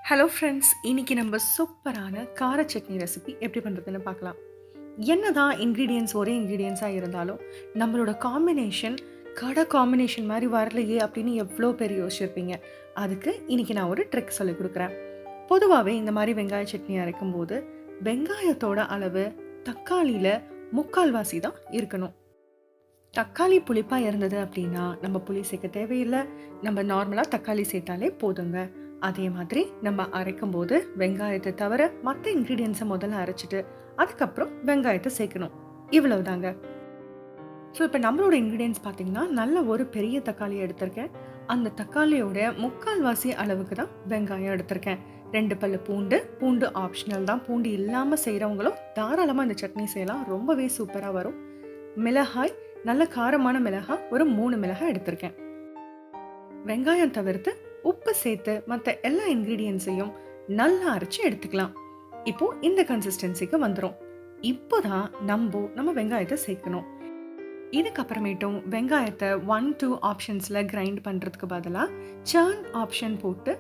Hello friends, இன்றைக்கி நம்ம சூப்பரான கார சட்னி ரெசிபி எப்படி பண்ணுறதுன்னு பார்க்கலாம். என்னதான் இன்க்ரீடியன்ஸ் ஒரே இன்க்ரீடியன்ஸாக இருந்தாலும் நம்மளோட காம்பினேஷன் கடை காம்பினேஷன் மாதிரி வரலையே அப்படின்னு எவ்வளோ பேர் யோசிச்சிருப்பீங்க. அதுக்கு இன்றைக்கி நான் ஒரு ட்ரிக் சொல்லிக் கொடுக்குறேன். பொதுவாகவே இந்த மாதிரி வெங்காய சட்னி அரைக்கும்போது வெங்காயத்தோட அளவு தக்காளியில் முக்கால்வாசி தான் இருக்கணும். தக்காளி புளிப்பாக இருந்தது அப்படின்னா நம்ம புளி சேர்க்க தேவையில்லை, நம்ம நார்மலாக தக்காளி சேர்த்தாலே போதுங்க. அதே மாதிரி நம்ம அரைக்கும் போது வெங்காயத்தை தவிர மற்ற இன்க்ரீடியன்ஸை முதல்ல அரைச்சிட்டு அதுக்கப்புறம் வெங்காயத்தை சேர்க்கணும். இவ்வளவுதாங்க. ஸோ இப்போ நம்மளோட இன்க்ரீடியன்ஸ் பார்த்தீங்கன்னா நல்ல ஒரு பெரிய தக்காளி எடுத்திருக்கேன். அந்த தக்காளியோட முக்கால்வாசி அளவுக்கு தான் வெங்காயம் எடுத்திருக்கேன். 2 பல்லு பூண்டு ஆப்ஷனல் தான். பூண்டு இல்லாமல் செய்கிறவங்களும் தாராளமாக இந்த சட்னி செய்யலாம், ரொம்பவே சூப்பராக வரும். மிளகாய், நல்ல காரமான மிளகாய் ஒரு 3 மிளகாய் எடுத்திருக்கேன். வெங்காயம் தவிர்த்து உப்பு சேர்த்து மற்ற எல்லா இன்க்ரீடியன்ஸையும் நல்லா அரைச்சி எடுத்துக்கலாம். இப்போ இந்த கன்சிஸ்டன்சிக்கு வந்துடும். இப்போதான் நம்ம வெங்காயத்தை சேர்க்கணும். இதுக்கப்புறமேட்டும் வெங்காயத்தை 1-2 ஆப்ஷன்ஸில் கிரைண்ட் பண்ணுறதுக்கு பதிலாக சர்ன் ஆப்ஷன் போட்டு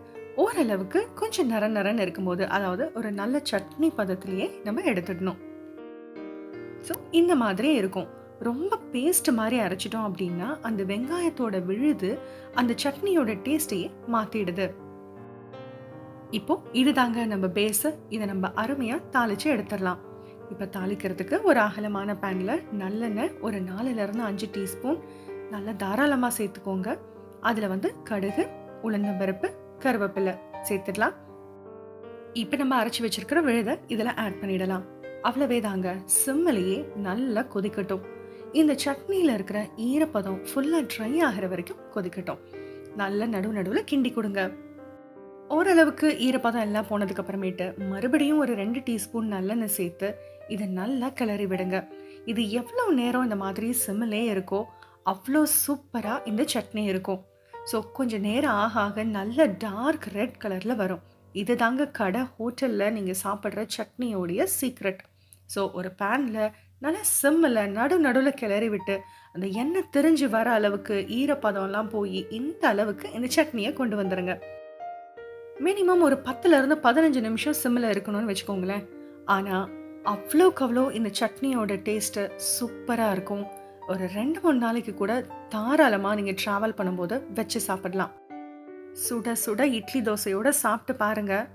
ஓரளவுக்கு கொஞ்சம் நரன்னு இருக்கும்போது, அதாவது ஒரு நல்ல சட்னி பதத்திலேயே நம்ம எடுத்துடணும். ஸோ இந்த மாதிரியே இருக்கும். ரொம்ப பேஸ்ட் மாதிரி அரைச்சிட்டோம் அப்படின்னா அந்த வெங்காயத்தோட விழுது அந்த சட்னியோட டேஸ்டையே மாற்றிடுது. இப்போ இதுதாங்க நம்ம பேஸு. இதை நம்ம அருமையாக தாளித்து எடுத்துடலாம். இப்போ தாளிக்கிறதுக்கு ஒரு அகலமான பேனில் நல்லெண்ணெய் ஒரு 4-5 டீஸ்பூன் நல்லா தாராளமாக சேர்த்துக்கோங்க. அதில் கடுகு, உளுந்தம்பருப்பு, கருவேப்பிலை சேர்த்துடலாம். இப்போ நம்ம அரைச்சி வச்சிருக்கிற விழுதை இதில் ஆட் பண்ணிடலாம். அவ்வளவே தாங்க. சிம்மிலேயே நல்லா கொதிக்கட்டும். இந்த சட்னியில் இருக்கிற ஈரப்பதம் ஃபுல்லாக ட்ரை ஆகிற வரைக்கும் கொதிக்கட்டும். நல்லா நடுவில் கிண்டி கொடுங்க. ஓரளவுக்கு ஈரப்பதம் எல்லாம் போனதுக்கு அப்புறமேட்டு மறுபடியும் ஒரு 2 டீஸ்பூன் நல்லெண்ணெய் சேர்த்து இதை நல்லா கிளறி விடுங்க. இது எவ்வளோ நேரம் இந்த மாதிரி சிம்மிலே இருக்கோ அவ்வளோ சூப்பராக இந்த சட்னி இருக்கும். ஸோ கொஞ்சம் நேரம் ஆக நல்ல டார்க் ரெட் கலரில் வரும். இது தாங்க கடை ஹோட்டலில் நீங்கள் சாப்பிட்ற சட்னியோடைய சீக்ரெட். ஸோ ஒரு பேனில் நல்லா சிம்மில் நடுவில் கிளறி விட்டு அந்த எண்ணெய் திரிஞ்சு வர அளவுக்கு ஈரப்பதம்லாம் போய் இந்த அளவுக்கு இந்த சட்னியை கொண்டு வந்துடுங்க. மினிமம் ஒரு 10-15 நிமிஷம் சிம்மில் இருக்கணும்னு வச்சுக்கோங்களேன். ஆனால் அவ்வளோ இந்த சட்னியோட டேஸ்ட்டு சூப்பராக இருக்கும். ஒரு 2-3 நாளைக்கு கூட தாராளமாக நீங்கள் ட்ராவல் பண்ணும்போது வச்சு சாப்பிடலாம். சுட இட்லி தோசையோட சாப்பிட்டு பாருங்கள்.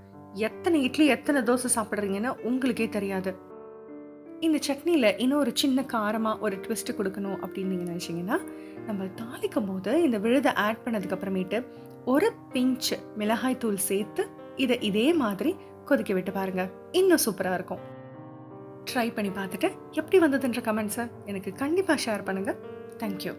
எத்தனை இட்லி எத்தனை தோசை சாப்பிட்றீங்கன்னு உங்களுக்கே தெரியாது. இந்த சட்னியில் இன்னும் ஒரு சின்ன காரமாக ஒரு ட்விஸ்ட்டு கொடுக்கணும் அப்படின்னு நீங்கள் நினச்சிங்கன்னா, நம்ம தாளிக்கும் போது இந்த விழுதை ஆட் பண்ணதுக்கு அப்புறமேட்டு ஒரு பிஞ்ச் மிளகாய் தூள் சேர்த்து இதை இதே மாதிரி கொதிக்க விட்டு பாருங்கள். இன்னும் சூப்பராக இருக்கும். ட்ரை பண்ணி பார்த்துட்டு எப்படி வந்ததுன்ற கமெண்ட்ஸை எனக்கு கண்டிப்பாக ஷேர் பண்ணுங்கள். தேங்க்யூ.